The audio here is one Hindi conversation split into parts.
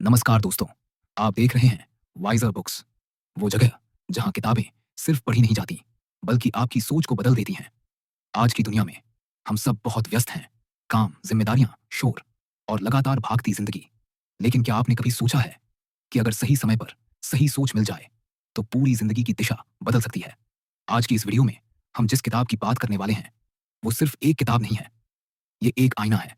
नमस्कार दोस्तों, आप देख रहे हैं वाइज़र बुक्स, वो जगह जहां किताबें सिर्फ पढ़ी नहीं जाती, बल्कि आपकी सोच को बदल देती हैं। आज की दुनिया में हम सब बहुत व्यस्त हैं, काम, जिम्मेदारियां, शोर और लगातार भागती जिंदगी। लेकिन क्या आपने कभी सोचा है कि अगर सही समय पर सही सोच मिल जाए, तो पूरी जिंदगी की दिशा बदल सकती है? आज की इस वीडियो में हम जिस किताब की बात करने वाले हैं, वो सिर्फ एक किताब नहीं है, ये एक आईना है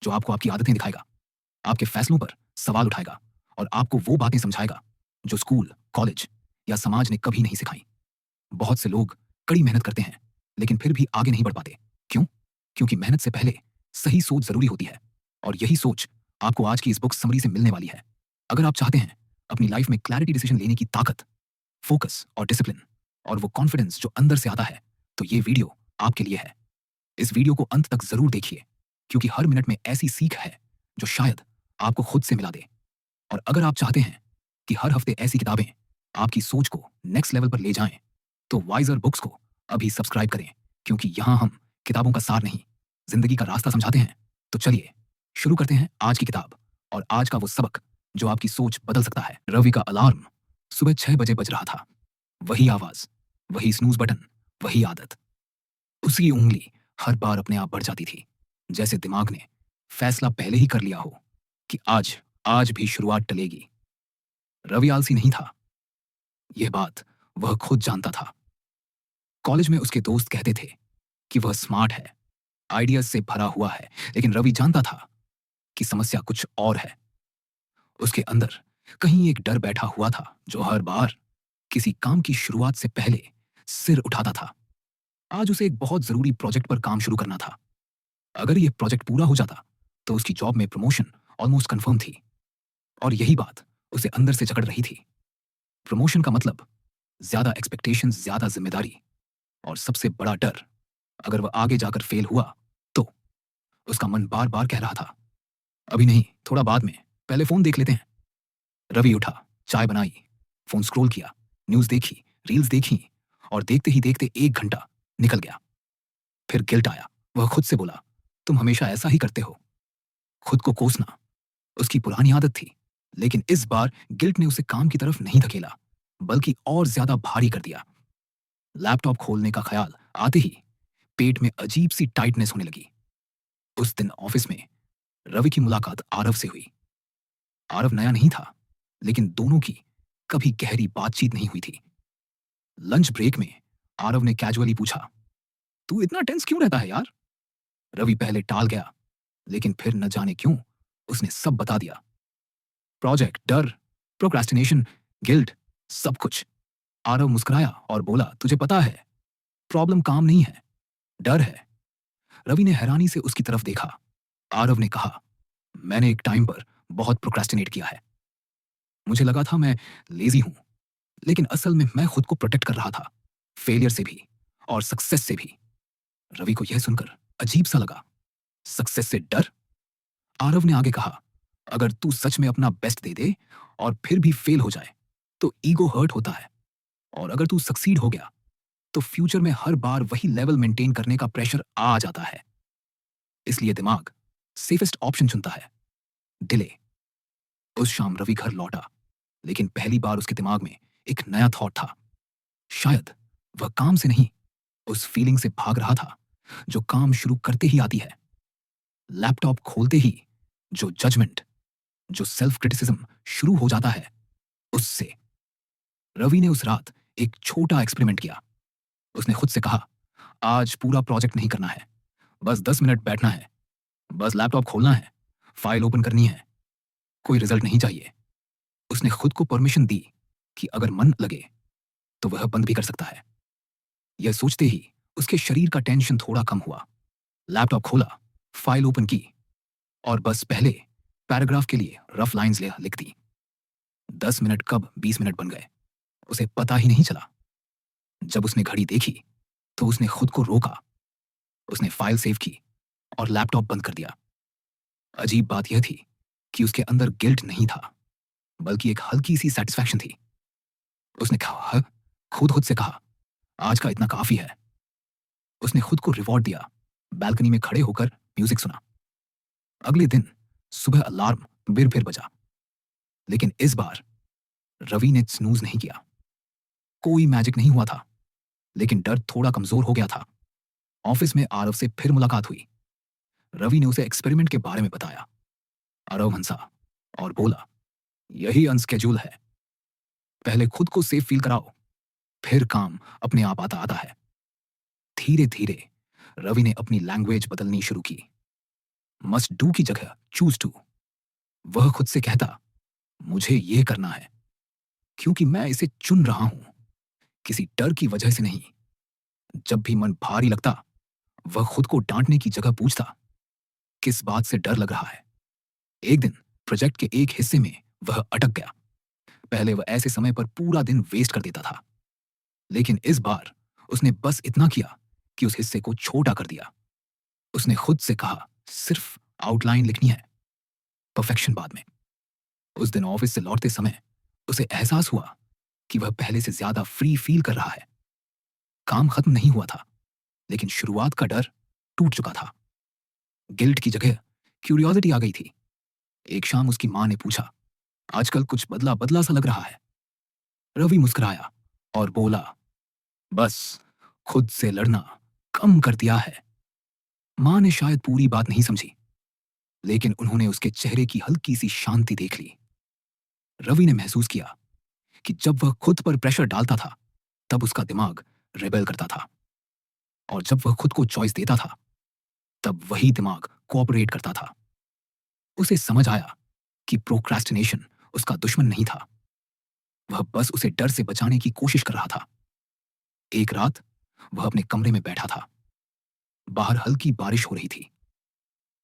जो आपको आपकी आदतें दिखाएगा, आपके फैसलों पर सवाल उठाएगा और आपको वो बातें समझाएगा जो स्कूल, कॉलेज या समाज ने कभी नहीं सिखाई। बहुत से लोग कड़ी मेहनत करते हैं, लेकिन फिर भी आगे नहीं बढ़ पाते। क्यों? क्योंकि मेहनत से पहले सही सोच जरूरी होती है, और यही सोच आपको आज की इस बुक समरी से मिलने वाली है। अगर आप चाहते हैं अपनी लाइफ में क्लैरिटी, डिसीजन लेने की ताकत, फोकस और डिसिप्लिन, और वो कॉन्फिडेंस जो अंदर से आता है, तो ये वीडियो आपके लिए है। इस वीडियो को अंत तक जरूर देखिए, क्योंकि हर मिनट में ऐसी सीख है जो शायद आपको खुद से मिला दे। और अगर आप चाहते हैं कि हर हफ्ते ऐसी किताबें आपकी सोच को नेक्स्ट लेवल पर ले जाएं, तो वाइजर बुक्स को अभी सब्सक्राइब करें, क्योंकि यहां हम किताबों का सार नहीं, जिंदगी का रास्ता समझाते हैं। तो चलिए शुरू करते हैं आज की किताब और आज का वो सबक जो आपकी सोच बदल सकता है। रवि का अलार्म सुबह 6 बजे बज रहा था। वही आवाज, वही स्नूज बटन, वही आदत। उसकी उंगली हर बार अपने आप बढ़ जाती थी, जैसे दिमाग ने फैसला पहले ही कर लिया हो कि आज आज भी शुरुआत टलेगी। रवि आलसी नहीं था, यह बात वह खुद जानता था। कॉलेज में उसके दोस्त कहते थे कि वह स्मार्ट है, आइडियाज से भरा हुआ है, लेकिन रवि जानता था कि समस्या कुछ और है। उसके अंदर कहीं एक डर बैठा हुआ था जो हर बार किसी काम की शुरुआत से पहले सिर उठाता था। आज उसे एक बहुत जरूरी प्रोजेक्ट पर काम शुरू करना था। अगर यह प्रोजेक्ट पूरा हो जाता, तो उसकी जॉब में प्रमोशन ऑलमोस्ट कंफर्म थी, और यही बात उसे अंदर से जकड़ रही थी। प्रमोशन का मतलब ज्यादा एक्सपेक्टेशंस, ज्यादा जिम्मेदारी, और सबसे बड़ा डर, अगर वह आगे जाकर फेल हुआ तो। उसका मन बार बार कह रहा था, अभी नहीं, थोड़ा बाद में, पहले फोन देख लेते हैं। रवि उठा, चाय बनाई, फोन स्क्रॉल किया, न्यूज देखी, रील्स देखी, और देखते ही देखते 1 घंटा निकल गया। फिर गिल्ट आया। वह खुद से बोला, तुम हमेशा ऐसा ही करते हो। खुद को कोसना उसकी पुरानी आदत थी, लेकिन इस बार गिल्ट ने उसे काम की तरफ नहीं धकेला, बल्कि और ज्यादा भारी कर दिया। लैपटॉप खोलने का ख्याल आते ही पेट में अजीब सी टाइटनेस होने लगी। उस दिन ऑफिस में रवि की मुलाकात आरव से हुई। आरव नया नहीं था, लेकिन दोनों की कभी गहरी बातचीत नहीं हुई थी। लंच ब्रेक में आरव ने कैजुअली पूछा, तू इतना टेंस क्यों रहता है यार? रवि पहले टाल गया, लेकिन फिर न जाने क्यों उसने सब बता दिया। प्रोजेक्ट, डर, प्रोक्रेस्टिनेशन, गिल्ट, सब कुछ। आरव मुस्कुराया और बोला, तुझे पता है, प्रॉब्लम काम नहीं है, डर है। रवि ने हैरानी से उसकी तरफ देखा। आरव ने कहा, मैंने एक टाइम पर बहुत प्रोक्रेस्टिनेट किया है। मुझे लगा था मैं लेजी हूं, लेकिन असल में मैं खुद को प्रोटेक्ट कर रहा था, फेलियर से भी और सक्सेस से भी। रवि को यह सुनकर अजीब सा लगा। सक्सेस से डर? आरव ने आगे कहा, अगर तू सच में अपना बेस्ट दे दे और फिर भी फेल हो जाए, तो ईगो हर्ट होता है। और अगर तू सक्सीड हो गया, तो फ्यूचर में हर बार वही लेवल मेंटेन करने का प्रेशर आ जाता है। इसलिए दिमाग सेफेस्ट ऑप्शन चुनता है, डिले। उस शाम रवि घर लौटा, लेकिन पहली बार उसके दिमाग में एक नया थॉट था। शायद वह काम से नहीं, उस फीलिंग से भाग रहा था जो काम शुरू करते ही आती है। लैपटॉप खोलते ही जो जजमेंट, जो सेल्फ क्रिटिसिज्म शुरू हो जाता है, उससे। रवि ने उस रात एक छोटा एक्सपेरिमेंट किया। उसने खुद से कहा, आज पूरा प्रोजेक्ट नहीं करना है, बस 10 मिनट बैठना है, बस लैपटॉप खोलना है, फाइल ओपन करनी है, कोई रिजल्ट नहीं चाहिए। उसने खुद को परमिशन दी कि अगर मन लगे तो वह बंद भी कर सकता है। यह सोचते ही उसके शरीर का टेंशन थोड़ा कम हुआ। लैपटॉप खोला, फाइल ओपन की, और बस पहले पैराग्राफ के लिए रफ लाइंस लिख दी। 10 मिनट कब 20 मिनट बन गए, उसे पता ही नहीं चला। जब उसने घड़ी देखी, तो उसने खुद को रोका। उसने फाइल सेव की और लैपटॉप बंद कर दिया। अजीब बात यह थी कि उसके अंदर गिल्ट नहीं था, बल्कि एक हल्की सी सेटिस्फैक्शन थी। उसने कहा, खुद खुद से कहा, आज का इतना काफी है। उसने खुद को रिवॉर्ड दिया, बालकनी में खड़े होकर म्यूजिक सुना। अगले दिन सुबह अलार्म फिर बजा। लेकिन इस बार रवि ने स्नूज नहीं किया। कोई मैजिक नहीं हुआ था, लेकिन डर थोड़ा कमजोर हो गया था। ऑफिस में आरव से फिर मुलाकात हुई। रवि ने उसे एक्सपेरिमेंट के बारे में बताया। आरव हंसा और बोला, यही अनस्केड्यूल है। पहले खुद को सेफ फील कराओ, फिर काम अपने आप आता आता है। धीरे धीरे रवि ने अपनी लैंग्वेज बदलनी शुरू की। मस्ट डू की जगह चूज टू। वह खुद से कहता, मुझे यह करना है क्योंकि मैं इसे चुन रहा हूं, किसी डर की वजह से नहीं। जब भी मन भारी लगता, वह खुद को डांटने की जगह पूछता, किस बात से डर लग रहा है। एक दिन प्रोजेक्ट के एक हिस्से में वह अटक गया। पहले वह ऐसे समय पर पूरा दिन वेस्ट कर देता था, लेकिन इस बार उसने बस इतना किया कि उस हिस्से को छोटा कर दिया। उसने खुद से कहा, सिर्फ आउटलाइन लिखनी है, परफेक्शन बाद में। उस दिन ऑफिस से लौटते समय उसे एहसास हुआ कि वह पहले से ज्यादा फ्री फील कर रहा है। काम खत्म नहीं हुआ था, लेकिन शुरुआत का डर टूट चुका था। गिल्ट की जगह क्यूरियोसिटी आ गई थी। एक शाम उसकी मां ने पूछा, आजकल कुछ बदला बदला सा लग रहा है। रवि मुस्कुराया और बोला, बस खुद से लड़ना कम कर दिया है। मां ने शायद पूरी बात नहीं समझी, लेकिन उन्होंने उसके चेहरे की हल्की सी शांति देख ली। रवि ने महसूस किया कि जब वह खुद पर प्रेशर डालता था, तब उसका दिमाग रेबेल करता था, और जब वह खुद को चॉइस देता था, तब वही दिमाग कोऑपरेट करता था। उसे समझ आया कि प्रोक्रास्टिनेशन उसका दुश्मन नहीं था, वह बस उसे डर से बचाने की कोशिश कर रहा था। एक रात वह अपने कमरे में बैठा था। बाहर हल्की बारिश हो रही थी।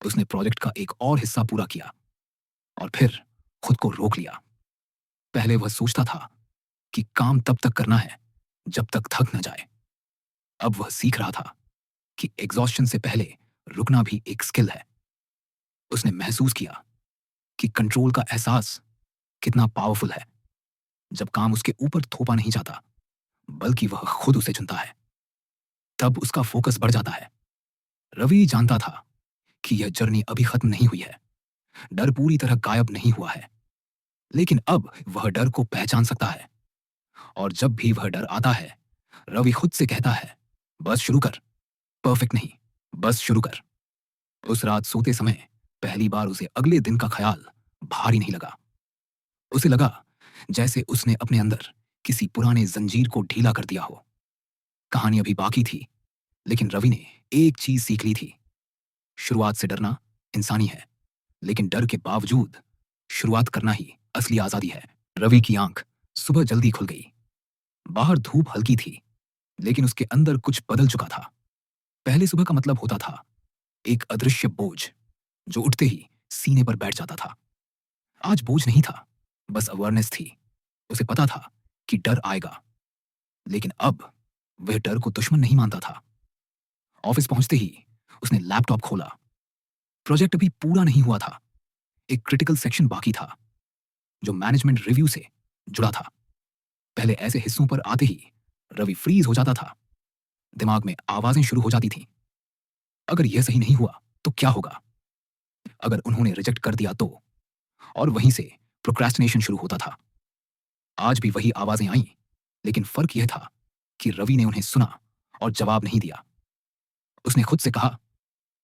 उसने प्रोजेक्ट का एक और हिस्सा पूरा किया और फिर खुद को रोक लिया। पहले वह सोचता था कि काम तब तक करना है जब तक थक न जाए। अब वह सीख रहा था कि एग्जॉस्शन से पहले रुकना भी एक स्किल है। उसने महसूस किया कि कंट्रोल का एहसास कितना पावरफुल है। जब काम उसके ऊपर थोपा नहीं जाता, बल्कि वह खुद उसे चुनता है, तब उसका फोकस बढ़ जाता है। रवि जानता था कि यह जर्नी अभी खत्म नहीं हुई है। डर पूरी तरह गायब नहीं हुआ है, लेकिन अब वह डर को पहचान सकता है। और जब भी वह डर आता है, रवि खुद से कहता है, बस शुरू कर, परफेक्ट नहीं, बस शुरू कर। उस रात सोते समय पहली बार उसे अगले दिन का ख्याल भारी नहीं लगा। उसे लगा जैसे उसने अपने अंदर किसी पुराने जंजीर को ढीला कर दिया हो। कहानी अभी बाकी थी, लेकिन रवि ने एक चीज सीख ली थी, शुरुआत से डरना इंसानी है, लेकिन डर के बावजूद शुरुआत करना ही असली आजादी है। रवि की आंख सुबह जल्दी खुल गई। बाहर धूप हल्की थी, लेकिन उसके अंदर कुछ बदल चुका था। पहले सुबह का मतलब होता था एक अदृश्य बोझ जो उठते ही सीने पर बैठ जाता था। आज बोझ नहीं था, बस अवेयरनेस थी। उसे पता था कि डर आएगा, लेकिन अब वह डर को दुश्मन नहीं मानता था। ऑफिस पहुंचते ही उसने लैपटॉप खोला। प्रोजेक्ट अभी पूरा नहीं हुआ था। एक क्रिटिकल सेक्शन बाकी था जो मैनेजमेंट रिव्यू से जुड़ा था। पहले ऐसे हिस्सों पर आते ही रवि फ्रीज हो जाता था। दिमाग में आवाजें शुरू हो जाती थीं। अगर यह सही नहीं हुआ तो क्या होगा? अगर उन्होंने रिजेक्ट कर दिया तो? और वहीं से प्रोक्रेस्टिनेशन शुरू होता था। आज भी वही आवाजें आईं, लेकिन फर्क यह था कि रवि ने उन्हें सुना और जवाब नहीं दिया। उसने खुद से कहा,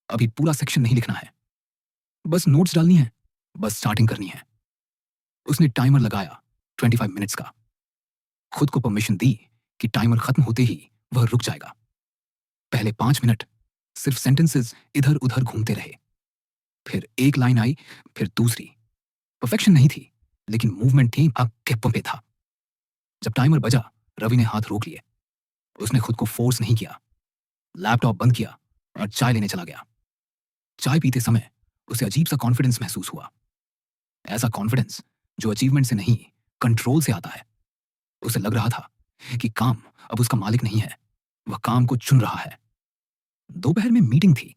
अभी पूरा सेक्शन नहीं लिखना है, बस नोट्स डालनी है, बस स्टार्टिंग करनी है। उसने टाइमर लगाया 25 मिनट्स का। खुद को परमिशन दी कि टाइमर खत्म होते ही वह रुक जाएगा। पहले 5 मिनट सिर्फ सेंटेंसेस इधर उधर घूमते रहे। फिर एक लाइन आई, फिर दूसरी। परफेक्शन नहीं थी, लेकिन मूवमेंट थी, के पे था। जब टाइमर बजा, रवि ने हाथ रोक लिए। उसने खुद को फोर्स नहीं किया। लैपटॉप बंद किया और चाय लेने चला गया। चाय पीते समय उसे अजीब सा कॉन्फिडेंस महसूस हुआ। ऐसा कॉन्फिडेंस जो अचीवमेंट से नहीं, कंट्रोल से आता है। उसे लग रहा था कि काम अब उसका मालिक नहीं है, वह काम को चुन रहा है। दोपहर में मीटिंग थी।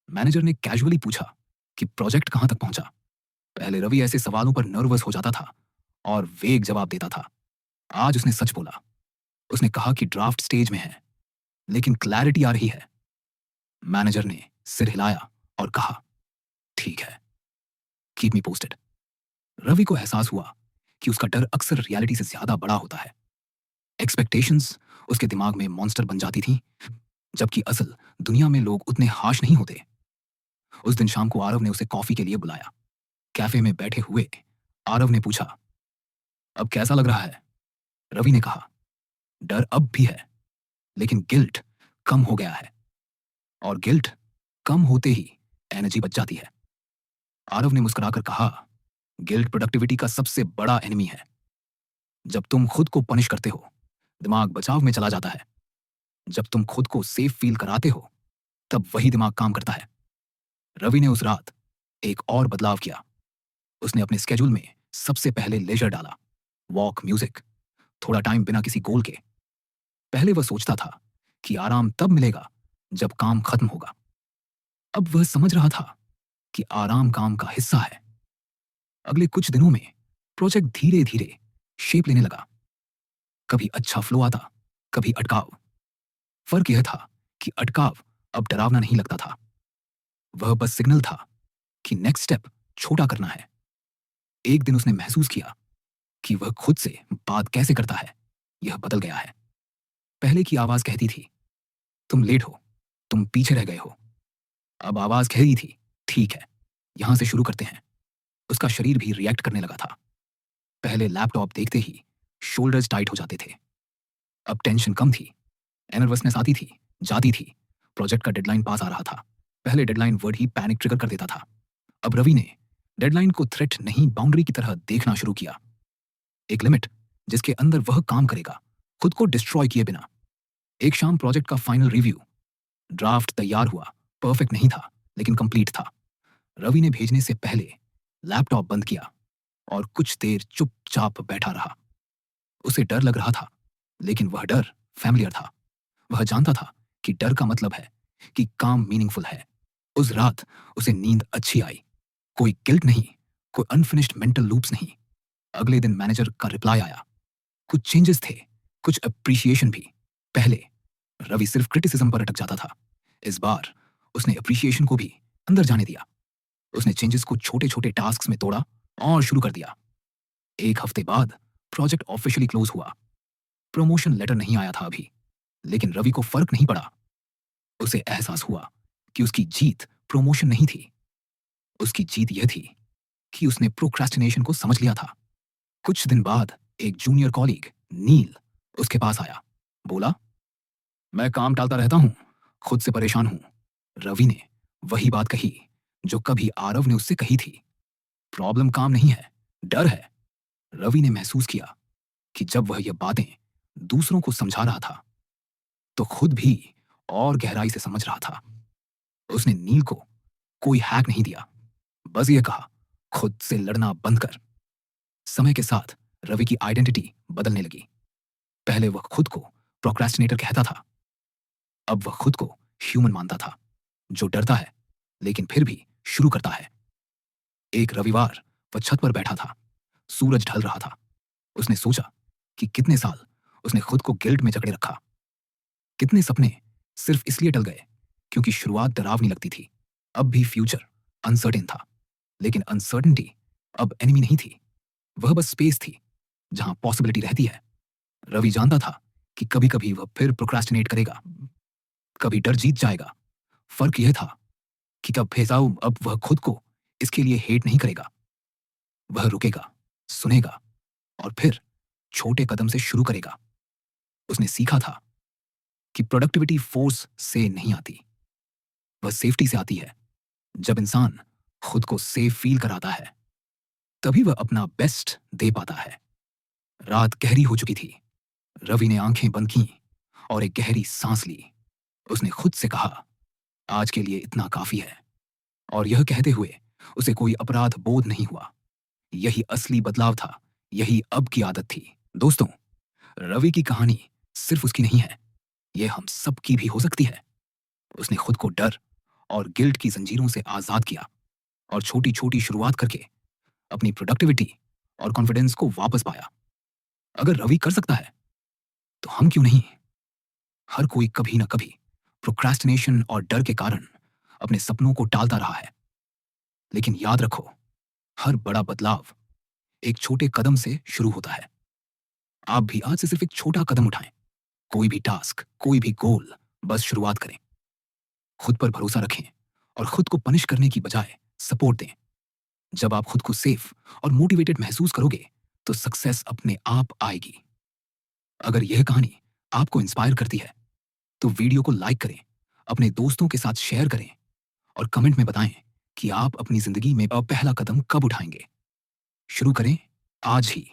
मैनेजर ने कैजुअली पूछा कि प्रोजेक्ट कहां तक पहुंचा। पहले रवि ऐसे सवालों पर नर्वस हो जाता था और वेग जवाब देता था। आज उसने सच बोला। उसने कहा कि ड्राफ्ट स्टेज में है, लेकिन क्लैरिटी आ रही है। मैनेजर ने सिर हिलाया और कहा, ठीक है, कीप मी पोस्टेड। रवि को एहसास हुआ कि उसका डर अक्सर रियलिटी से ज्यादा बड़ा होता है। एक्सपेक्टेशंस उसके दिमाग में मॉन्स्टर बन जाती थी, जबकि असल दुनिया में लोग उतने हाश नहीं होते। उस दिन शाम को आरव ने उसे कॉफी के लिए बुलाया। कैफे में बैठे हुए आरव ने पूछा, अब कैसा लग रहा है? रवि ने कहा, डर अब भी है, लेकिन गिल्ट कम हो गया है, और गिल्ट कम होते ही एनर्जी बच जाती है। आरव ने मुस्कुराकर कहा, गिल्ट प्रोडक्टिविटी का सबसे बड़ा एनिमी है। जब तुम खुद को पनिश करते हो, दिमाग बचाव में चला जाता है। जब तुम खुद को सेफ फील कराते हो, तब वही दिमाग काम करता है। रवि ने उस रात एक और बदलाव किया। उसने अपने स्केड्यूल में सबसे पहले लेजर डाला, वॉक, म्यूजिक, थोड़ा टाइम बिना किसी गोल के। पहले वह सोचता था कि आराम तब मिलेगा जब काम खत्म होगा। अब वह समझ रहा था कि आराम काम का हिस्सा है। अगले कुछ दिनों में प्रोजेक्ट धीरे धीरे शेप लेने लगा। कभी अच्छा फ्लो आता, कभी अटकाव। फर्क यह था कि अटकाव अब डरावना नहीं लगता था। वह बस सिग्नल था कि नेक्स्ट स्टेप छोटा करना है। एक दिन उसने महसूस किया कि वह खुद से बात कैसे करता है, यह बदल गया है। पहले की आवाज कहती थी, तुम लेट हो, तुम पीछे रह गए हो। अब आवाज कह रही थी, ठीक है, यहां से शुरू करते हैं। उसका शरीर भी रिएक्ट करने लगा था। पहले लैपटॉप देखते ही शोल्डर्स टाइट हो जाते थे। अब टेंशन कम थी, नर्वसनेस आती थी, जाती थी। प्रोजेक्ट का डेडलाइन पास आ रहा था। पहले डेडलाइन वर्ड ही पैनिक ट्रिगर कर देता था। अब रवि ने डेडलाइन को थ्रेट नहीं, बाउंड्री की तरह देखना शुरू किया। एक लिमिट जिसके अंदर वह काम करेगा, खुद को डिस्ट्रॉय किए बिना। एक शाम प्रोजेक्ट का फाइनल रिव्यू, ड्राफ्ट तैयार हुआ। परफेक्ट नहीं था, लेकिन कंप्लीट था। रवि ने भेजने से पहले लैपटॉप बंद किया और कुछ देर चुपचाप बैठा रहा। उसे डर लग रहा था, लेकिन वह डर फैमिलियर था। वह जानता था कि डर का मतलब है कि काम मीनिंगफुल है। उस रात उसे नींद अच्छी आई। कोई गिल्ट नहीं, कोई अनफिनिश्ड मेंटल लूप्स नहीं। अगले दिन मैनेजर का रिप्लाई आया। कुछ चेंजेस थे, कुछ अप्रिशिएशन भी। पहले रवि सिर्फ क्रिटिसिज्म पर अटक जाता था। इस बार उसने अप्रिशिएशन को भी अंदर जाने दिया। उसने चेंजेस को छोटे छोटे टास्क में तोड़ा और शुरू कर दिया। एक हफ्ते बाद प्रोजेक्ट ऑफिशियली क्लोज हुआ। प्रमोशन लेटर नहीं आया था अभी, लेकिन रवि को फर्क नहीं पड़ा। उसे एहसास हुआ कि उसकी जीत प्रमोशन नहीं थी। उसकी जीत यह थी कि उसने प्रोक्रेस्टिनेशन को समझ लिया था। कुछ दिन बाद एक जूनियर कॉलीग नील उसके पास आया। बोला, मैं काम टालता रहता हूं, खुद से परेशान हूं। रवि ने वही बात कही जो कभी आरव ने उससे कही थी। प्रॉब्लम काम नहीं है, डर है। रवि ने महसूस किया कि जब वह यह बातें दूसरों को समझा रहा था, तो खुद भी और गहराई से समझ रहा था। उसने नील को कोई हैक नहीं दिया, बस ये कहा, खुद से लड़ना बंद कर। समय के साथ रवि की आइडेंटिटी बदलने लगी। पहले वह खुद को प्रोक्रेस्टिनेटर कहता था, अब वह खुद को ह्यूमन मानता था, जो डरता है लेकिन फिर भी शुरू करता है। एक रविवार वह छत पर बैठा था। सूरज ढल रहा था। उसने सोचा कि कितने साल उसने खुद को गिल्ट में जकड़े रखा। कितने सपने सिर्फ इसलिए टल गए क्योंकि शुरुआत डरावनी लगती थी। अब भी फ्यूचर अनसर्टेन था, लेकिन अनसर्टेनिटी अब एनिमी नहीं थी। वह बस स्पेस थी जहां पॉसिबिलिटी रहती है। रवि जानता था कि कभी कभी वह फिर प्रोक्रास्टिनेट करेगा, कभी डर जीत जाएगा। फर्क यह था कि कब भेजाऊ, अब वह खुद को इसके लिए हेट नहीं करेगा। वह रुकेगा, सुनेगा, और फिर छोटे कदम से शुरू करेगा। उसने सीखा था कि प्रोडक्टिविटी फोर्स से नहीं आती, वह सेफ्टी से आती है। जब इंसान खुद को सेफ फील कराता है, तभी वह अपना बेस्ट दे पाता है। रात गहरी हो चुकी थी। रवि ने आंखें बंद की और एक गहरी सांस ली। उसने खुद से कहा, आज के लिए इतना काफी है। और यह कहते हुए उसे कोई अपराध बोध नहीं हुआ। यही असली बदलाव था, यही अब की आदत थी। दोस्तों, रवि की कहानी सिर्फ उसकी नहीं है, यह हम सब की भी हो सकती है। उसने खुद को डर और गिल्ट की जंजीरों से आजाद किया और छोटी छोटी शुरुआत करके अपनी प्रोडक्टिविटी और कॉन्फिडेंस को वापस पाया। अगर रवि कर सकता है, तो हम क्यों नहीं? हर कोई कभी ना कभी प्रोक्रेस्टिनेशन और डर के कारण अपने सपनों को टालता रहा है। लेकिन याद रखो, हर बड़ा बदलाव एक छोटे कदम से शुरू होता है। आप भी आज से सिर्फ एक छोटा कदम उठाएं। कोई भी टास्क, कोई भी गोल, बस शुरुआत करें। खुद पर भरोसा रखें और खुद को पनिश करने की बजाय सपोर्ट दें। जब आप खुद को सेफ और मोटिवेटेड महसूस करोगे तो सक्सेस अपने आप आएगी। अगर यह कहानी आपको इंस्पायर करती है तो वीडियो को लाइक करें, अपने दोस्तों के साथ शेयर करें और कमेंट में बताएं कि आप अपनी जिंदगी में पहला कदम कब उठाएंगे। शुरू करें आज ही।